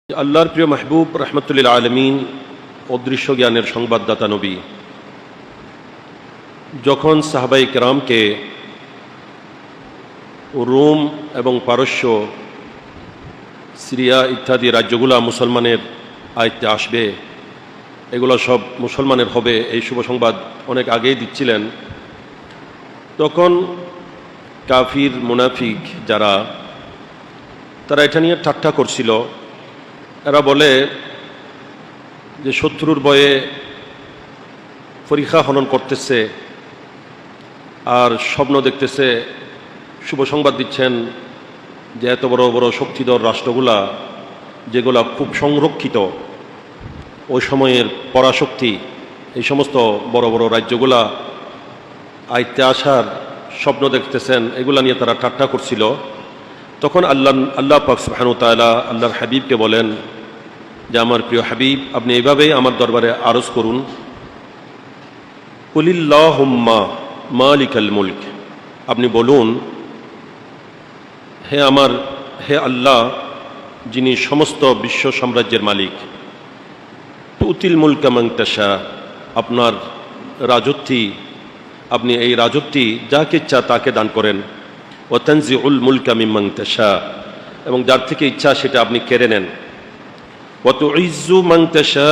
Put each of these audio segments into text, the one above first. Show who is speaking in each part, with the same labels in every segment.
Speaker 1: আল্লাহর প্রিয় মাহবুব রহমতুল্লিল আলমিন অদৃশ্য জ্ঞানের সংবাদদাতা নবী যখন সাহাবাই কেরামকে রোম এবং পারস্য সিরিয়া ইত্যাদি রাজ্যগুলা মুসলমানের আয়ত্তে আসবে, এগুলো সব মুসলমানের হবে, এই শুভ সংবাদ অনেক আগেই দিচ্ছিলেন, তখন কাফির মুনাফিক যারা তারা এটা নিয়ে ঠাট্টা করছিল। এরা বলে যে শত্রুর ভয়ে পরীক্ষা হনন করতেছে আর স্বপ্ন দেখতেছে, শুভ সংবাদ দিচ্ছেন যে এত বড় বড় শক্তিধর রাষ্ট্রগুলা যেগুলা খুব সংরক্ষিত, ওই সময়ের পরাশক্তি, এই সমস্ত বড় বড় রাজ্যগুলা আয়ত্তে আসার স্বপ্ন দেখতেছেন, এগুলা নিয়ে তারা ঠাট্টা করছিল। তখন আল্লাহ পাক সুবহানাহু ওয়া তাআলা আল্লাহর হাবিবকে বলেন যে আমার প্রিয় হাবিব, আপনি এইভাবেই আমার দরবারে আরজ করুন, কুলিল্লাহুম্মা মালিকাল মুলক, আপনি বলুন হে আল্লাহ যিনি সমস্ত বিশ্ব সাম্রাজ্যের মালিক, তুতিল মুলকা মান তাশা, আপনার রাজত্বী, আপনি এই রাজত্বী যাকে ইচ্ছা তাকে দান করেন, ওয়া তানজিউল মুলকা মিম্মান তাশা, এবং যার থেকে ইচ্ছা সেটা আপনি কেড়ে নেন, ওয়া তুইজ্জু মান তাশা,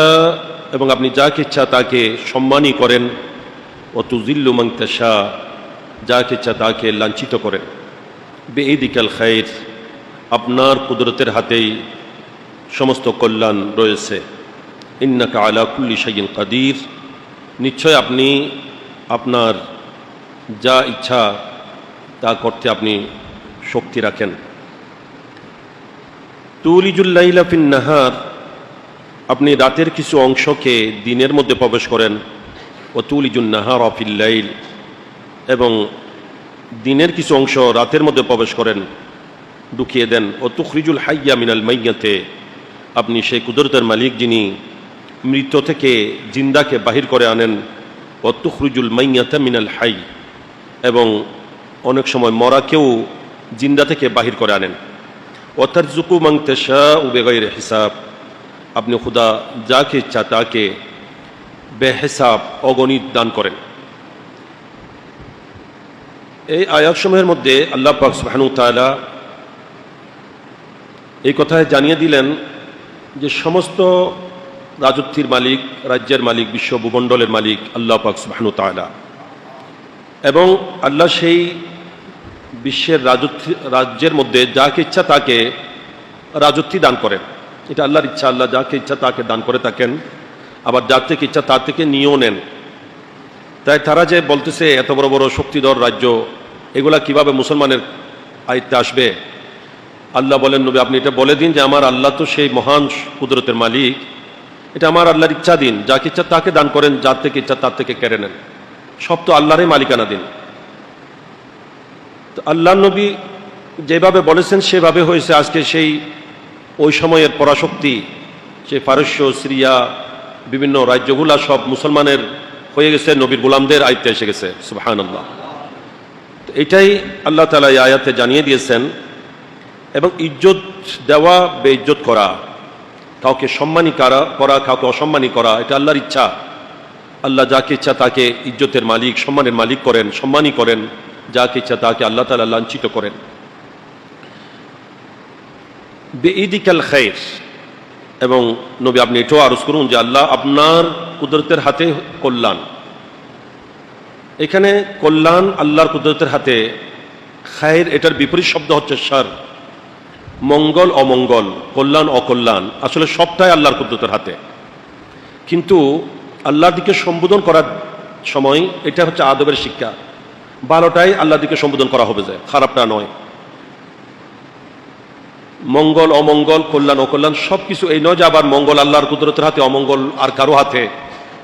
Speaker 1: এবং আপনি যাকে ইচ্ছা তাকে সম্মানী করেন, ওয়া তুযিল্লু মান তাশা, যাকে ইচ্ছা তাকে লাঞ্ছিত করেন, বিইদিকাল খায়র, আপনার কুদরতের হাতেই সমস্ত কল্যাণ রয়েছে, ইন্নাকা আলা কুল্লি শাইইন কাদির, নিশ্চয় আপনি আপনার যা ইচ্ছা তা করতে আপনি শক্তি রাখেন। তুলিজুল লাইলা ফিন নাহার, আপনি রাতের কিছু অংশকে দিনের মধ্যে প্রবেশ করেন, ও তুলিজুন নাহারা ফিল লাইল, এবং দিনের কিছু অংশ রাতের মধ্যে প্রবেশ করেন, ঢুকিয়ে দেন, ও তুখরিজুল হাইয়া মিনাল মাইয়াতে, আপনি সেই কুদরতের মালিক যিনি মৃত থেকে জিন্দাকে বাহির করে আনেন, ও তুখরিজুল মাইয়াতা মিনাল হাই, এবং অনেক সময় মরাকেও জিন্দা থেকে বাহির করে আনেন, ও তারযুকু মান তাশাউ বিগাইরি হিসাব, আপনি খুদা যাকে ইচ্ছা তাকে বেহিসাব অগণিত দান করেন। এই আয়াতসমূহের মধ্যে আল্লাহ পাক সুবহানাহু ওয়া তাআলা এই কথায় জানিয়ে দিলেন যে সমস্ত রাজত্বের মালিক, রাজ্যের মালিক, বিশ্ব ভূমণ্ডলের মালিক আল্লাহ পাক সুবহানাহু ওয়া তাআলা, এবং আল্লাহ সেই বিশ্বের রাজ্যের মধ্যে যাকে ইচ্ছা তাকে রাজত্বী দান করেন। এটা আল্লাহর ইচ্ছা, আল্লাহ যাকে ইচ্ছা তাকে দান করে থাকেন, আবার যার থেকে ইচ্ছা তার থেকে নিয়েও নেন। তাই তারা যে বলতেছে এত বড় বড় শক্তিধর রাজ্য, এগুলা কিভাবে মুসলমানের আয়ত্তে আসবে, আল্লাহ বলেন নবী আপনি এটা বলে দিন যে আমার আল্লাহ তো সেই মহান কুদরতের মালিক, এটা আমার আল্লাহর ইচ্ছা দিন, যাকে ইচ্ছা তাকে দান করেন, যার থেকে ইচ্ছা তার থেকে কেড়ে নেন, সব তো আল্লাহরই মালিকানা দিন। তো আল্লাহ নবী যেভাবে বলেছেন সেভাবে হয়েছে। আজকে সেই ওই সময়ের পরাশক্তি, সেই পারস্য, সিরিয়া, বিভিন্ন রাজ্যগুলা সব মুসলমানের হয়ে গেছে, নবীর গোলামদের আয়ত্তে এসে গেছে। সুবহানাল্লাহ। তো এটাই আল্লাহ তাআলা এই আয়াতে জানিয়ে দিয়েছেন। এবং ইজ্জত দেওয়া, বেইজ্জত করা, কাউকে সম্মানী করা, কাউকে অসম্মানী করা, এটা আল্লাহর ইচ্ছা। আল্লাহ যাকে ইচ্ছা তাকে ইজ্জতের মালিক, সম্মানের মালিক করেন, সম্মানী করেন, যাকে ইচ্ছা তাকে আল্লাহ তাআলা লাঞ্ছিত করেন। বিইদিকাল খায়র, এবং নবী আপনি এটাও আরজ করুন যে আল্লাহ আপনার কুদরতের হাতে কল্যাণ। এখানে কল্যাণ আল্লাহর কুদরতের হাতে, খায়র এটার বিপরীত শব্দ হচ্ছে শার, মঙ্গল অমঙ্গল, কল্যাণ অকল্যাণ, আসলে সবটাই আল্লাহর কুদরতের হাতে। কিন্তু আল্লাহর দিকে সম্বোধন করার সময় এটা হচ্ছে আদবের শিক্ষা, ভালোটাই আল্লাহর দিকে সম্বোধন করা হবে, যে খারাপটা নয়। মঙ্গল অমঙ্গল, কল্যাণ অকল্যাণ সব কিছু এই নয় যে আবার মঙ্গল আল্লাহর কুদরতের হাতে, অমঙ্গল আর কারো হাতে,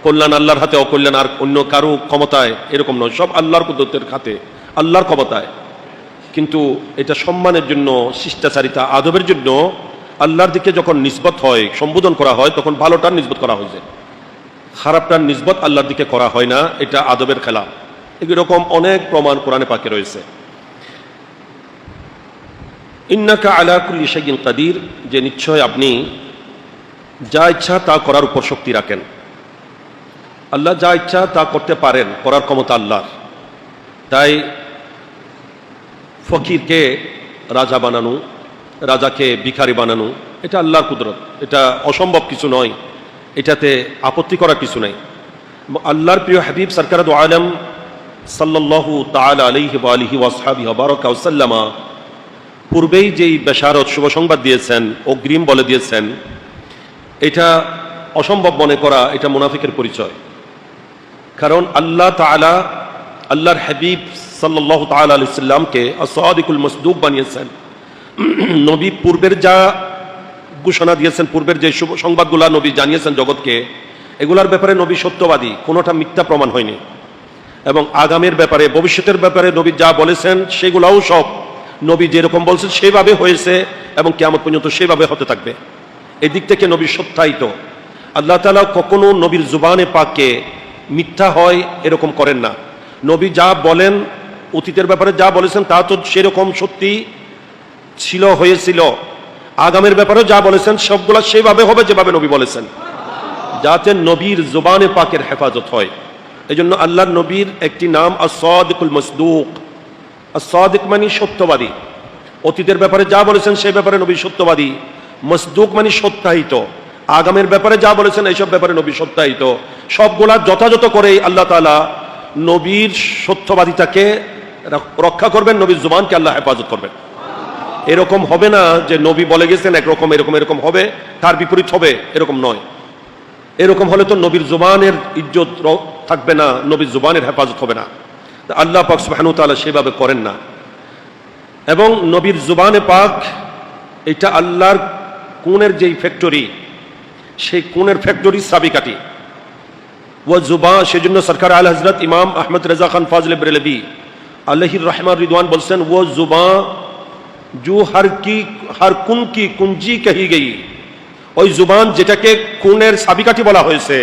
Speaker 1: কল্যাণ আল্লাহর হাতে, অকল্যাণ আর অন্য কারো ক্ষমতায়, এরকম নয়, সব আল্লাহর কুদরতের হাতে, আল্লাহর ক্ষমতায়। কিন্তু এটা সম্মানের জন্য, শিষ্টাচারিতা, আদবের জন্য আল্লাহর দিকে যখন নিসবত হয়, সম্বোধন করা হয়, তখন ভালোটার নিসবত করা হয়েছে, খারাপটার নিসবত আল্লাহর দিকে করা হয় না, এটা আদবের খেলা। এরকম অনেক প্রমাণ কোরআনে পাকে রয়েছে। ইন্নাকা আলা কুল্লি শাইইন কাদির, যে নিশ্চয় আপনি যা ইচ্ছা তা করার উপর শক্তি রাখেন। আল্লাহ যা ইচ্ছা তা করতে পারেন, করার ক্ষমতা আল্লাহর। তাই ফকিরকে রাজা বানানো, রাজাকে ভিখারি বানানো, এটা আল্লাহর কুদরত, এটা অসম্ভব কিছু নয়, এটাতে আপত্তি করার কিছু নাই। আল্লাহর প্রিয় হাবিব সরকার দু আলম সাল্লাল্লাহু তাআলা আলাইহি ওয়া আলিহি ওয়াসহাবিহি ওয়া বারাকা ওয়া সাল্লামা পূর্বেই যেই বেশারত শুভ সংবাদ দিয়েছেন, অগ্রিম বলে দিয়েছেন, এটা অসম্ভব মনে করা এটা মুনাফিকের পরিচয়। কারণ আল্লাহ তাআলা আল্লাহর হাবিব সাল্লাল্লাহু তাআলা আলাইহি সাল্লামকে as-সাদিকুল মাসদুক বানিয়েছেন। নবী পূর্বের যা ঘোষণা দিয়েছেন, পূর্বের যে শুভ সংবাদগুলা নবী জানিয়েছেন জগৎকে, এগুলার ব্যাপারে নবী সত্যবাদী, কোনোটা মিথ্যা প্রমাণ হয়নি। এবং আগামের ব্যাপারে, ভবিষ্যতের ব্যাপারে নবী যা বলেছেন সেগুলাও সব নবী যেরকম বলছেন সেভাবে হয়েছে এবং কিয়ামত পর্যন্ত সেভাবে হতে থাকবে। এদিক থেকে নবী সত্যায়িত। আল্লাহ তাআলা কখনো নবীর জুবানে পাককে মিথ্যা হয় এরকম করেন না। নবী যা বলেন, অতীতের ব্যাপারে যা বলেছেন তা তো সেরকম সত্যি ছিল, হয়েছিল। আগামের ব্যাপারেও যা বলেছেন সবগুলা সেভাবে হবে যেভাবে নবী বলেছেন, যাতে নবীর জুবানে পাকের হেফাজত হয়। এই জন্য আল্লাহর নবীর একটি নাম as-সাদিকুল মাসদুক। as-সাদিক মানে সত্যবাদী, অতীতের ব্যাপারে যা বলেছেন সেই ব্যাপারে নবী সত্যবাদী। মাসদুক মানে সত্যায়িত, আগামের ব্যাপারে যা বলেছেন এইসব ব্যাপারে নবী সত্যায়িত। সবগুলা যথাযথ করে আল্লাহ তাআলা নবীর সত্যবাদিতাকে রক্ষা করবেন, নবীর জুবানকে আল্লাহ হেফাজত করবেন। এরকম হবে না যে নবী বলে গেছেন একরকম, এরকম এরকম হবে, তার বিপরীত হবে, এরকম নয়। এরকম হলে তো নবীর জুবানের ইজ্জত থাকবে না, নবীর জুবানের হেফাজত হবে না। আল্লাহ পাক সুবহানাহু ওয়া তাআলা সেভাবে করেন না। এবং নবীর জুবানে পাক এটা আল্লাহর কোনের যেই ফ্যাক্টরি, সেই কোনের ফ্যাক্টরি চাবিকাঠি। ও জুবান, সেজন্য সরকার আল হযরত ইমাম আহমদ রেজা খান ফাজলে বেরেলভী আলাইহির রহমান রিদওয়ান বলছেন, ও জুবান जो हर कुन की कुंजी कही गई, ওই জুবান যেটাকে কোনের চাবিকাঠি বলা হয়েছে,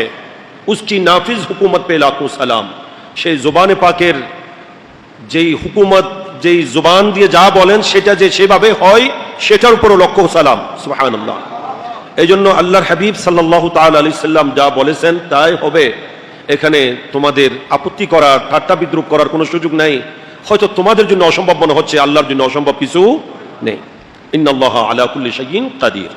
Speaker 1: उसकी नाफिज हुकूमत पे लाखों सलाम। সেই জুবানে পাকের যেই হুকুমত, যেই জুবান দিয়ে যা বলেন সেটা যে সেভাবে হয়, সেটার উপরও লক্ষ সালাম, সুবহানাল্লাহ। এই জন্য আল্লাহর হাবিব সাল্লাল্লাহু তাআলা আলাইহি সাল্লাম যা বলেছেন তাই হবে। এখানে তোমাদের আপত্তি করার, ঠাট্টা বিদ্রুপ করার কোনো সুযোগ নাই। হয়তো তোমাদের জন্য অসম্ভব মনে হচ্ছে, আল্লাহর জন্য অসম্ভব কিছু নেই। ইন্নাল্লাহা আলা কুল্লি শাইইন কাদির।